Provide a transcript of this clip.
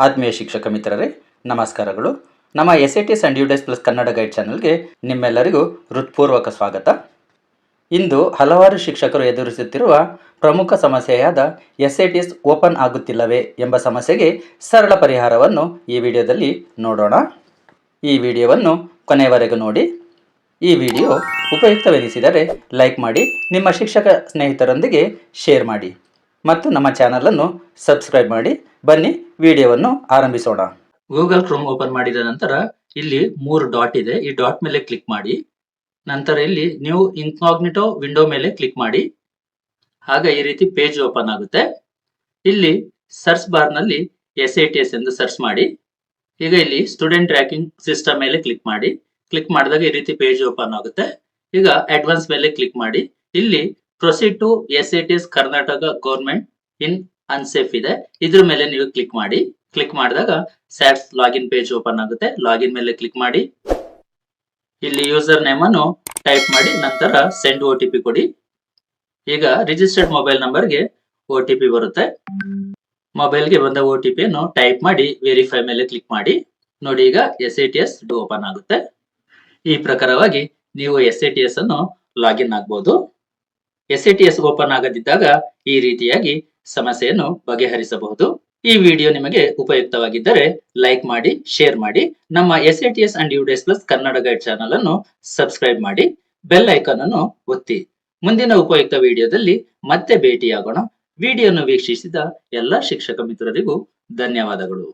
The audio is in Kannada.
ಆತ್ಮೀಯ ಶಿಕ್ಷಕ ಮಿತ್ರರೇ, ನಮಸ್ಕಾರಗಳು. ನಮ್ಮ SATS and UDAS plus Kannada guide ಚಾನಲ್ಗೆ ನಿಮ್ಮೆಲ್ಲರಿಗೂ ಹೃತ್ಪೂರ್ವಕ ಸ್ವಾಗತ. ಇಂದು ಹಲವಾರು ಶಿಕ್ಷಕರು ಎದುರಿಸುತ್ತಿರುವ ಪ್ರಮುಖ ಸಮಸ್ಯೆಯಾದ SATS ಓಪನ್ ಆಗುತ್ತಿಲ್ಲವೇ ಎಂಬ ಸಮಸ್ಯೆಗೆ ಸರಳ ಪರಿಹಾರವನ್ನು ಈ ವಿಡಿಯೋದಲ್ಲಿ ನೋಡೋಣ. ಈ ವಿಡಿಯೋವನ್ನು ಕೊನೆಯವರೆಗೂ ನೋಡಿ. ಈ ವಿಡಿಯೋ ಉಪಯುಕ್ತವೆನಿಸಿದರೆ ಲೈಕ್ ಮಾಡಿ, ನಿಮ್ಮ ಶಿಕ್ಷಕ ಸ್ನೇಹಿತರೊಂದಿಗೆ ಶೇರ್ ಮಾಡಿ ಮತ್ತು ನಮ್ಮ ಚಾನಲನ್ನು ಸಬ್ಸ್ಕ್ರೈಬ್ ಮಾಡಿ. ಬನ್ನಿ ವಿಡಿಯೋವನ್ನು ಆರಂಭಿಸೋಣ. ಗೂಗಲ್ ಕ್ರೋಮ್ ಓಪನ್ ಮಾಡಿದ ನಂತರ ಇಲ್ಲಿ 3 ಡಾಟ್ ಇದೆ. ಈ ಡಾಟ್ ಮೇಲೆ ಕ್ಲಿಕ್ ಮಾಡಿ. ನಂತರ ಇಲ್ಲಿ ನ್ಯೂ ಇನ್ಕಾಗ್ನಿಟೋ ವಿಂಡೋ ಮೇಲೆ ಕ್ಲಿಕ್ ಮಾಡಿ. ಆಗ ಈ ರೀತಿ ಪೇಜ್ ಓಪನ್ ಆಗುತ್ತೆ. ಇಲ್ಲಿ ಸರ್ಚ್ ಬಾರ್ ನಲ್ಲಿ SATS ಎಂದು ಸರ್ಚ್ ಮಾಡಿ. ಈಗ ಇಲ್ಲಿ ಸ್ಟೂಡೆಂಟ್ ರ್ಯಾಂಕಿಂಗ್ ಸಿಸ್ಟಮ್ ಮೇಲೆ ಕ್ಲಿಕ್ ಮಾಡಿ. ಕ್ಲಿಕ್ ಮಾಡಿದಾಗ ಈ ರೀತಿ ಪೇಜ್ ಓಪನ್ ಆಗುತ್ತೆ. ಈಗ ಅಡ್ವಾನ್ಸ್ ಮೇಲೆ ಕ್ಲಿಕ್ ಮಾಡಿ. ಇಲ್ಲಿ proceed to SATS Karnataka government in unsafe ಇದೆ, ಇದ್ರ ಮೇಲೆ ನೀವು ಕ್ಲಿಕ್ ಮಾಡಿ. ಕ್ಲಿಕ್ ಮಾಡಿದಾಗ ಸ್ಯಾಟ್ಸ್ ಲಾಗಿನ್ ಪೇಜ್ ಓಪನ್ ಆಗುತ್ತೆ. ಲಾಗಿನ್ ಮೇಲೆ ಕ್ಲಿಕ್ ಮಾಡಿ. ಇಲ್ಲಿ ಯೂಸರ್ ನೇಮ್ ಅನ್ನು ಟೈಪ್ ಮಾಡಿ, ನಂತರ ಸೆಂಡ್ OTP ಕೊಡಿ. ಈಗ ರಿಜಿಸ್ಟರ್ಡ್ ಮೊಬೈಲ್ ನಂಬರ್ಗೆ OTP ಬರುತ್ತೆ. ಮೊಬೈಲ್ಗೆ ಬಂದ OTP ಅನ್ನು ಟೈಪ್ ಮಾಡಿ ವೆರಿಫೈ ಮೇಲೆ ಕ್ಲಿಕ್ ಮಾಡಿ. ನೋಡಿ, ಈಗ SATS ಓಪನ್ ಆಗುತ್ತೆ. ಈ ಪ್ರಕಾರವಾಗಿ ನೀವು SATS ಅನ್ನು ಲಾಗಿನ್ ಆಗಬಹುದು. SATS ಓಪನ್ ಆಗದಿದ್ದಾಗ ಈ ರೀತಿಯಾಗಿ ಸಮಸ್ಯೆಯನ್ನು ಬಗೆಹರಿಸಬಹುದು. ಈ ವಿಡಿಯೋ ನಿಮಗೆ ಉಪಯುಕ್ತವಾಗಿದ್ದರೆ ಲೈಕ್ ಮಾಡಿ, ಶೇರ್ ಮಾಡಿ. ನಮ್ಮ SATS and UDAS plus Kannada guide channel ಅನ್ನು ಸಬ್ಸ್ಕ್ರೈಬ್ ಮಾಡಿ. ಬೆಲ್ ಐಕಾನ್ ಅನ್ನು ಒತ್ತಿ. ಮುಂದಿನ ಉಪಯುಕ್ತ ವಿಡಿಯೋದಲ್ಲಿ ಮತ್ತೆ ಭೇಟಿಯಾಗೋಣ. ವಿಡಿಯೋವನ್ನು ವೀಕ್ಷಿಸಿದ ಎಲ್ಲ ಶಿಕ್ಷಕ ಮಿತ್ರರಿಗೂ ಧನ್ಯವಾದಗಳು.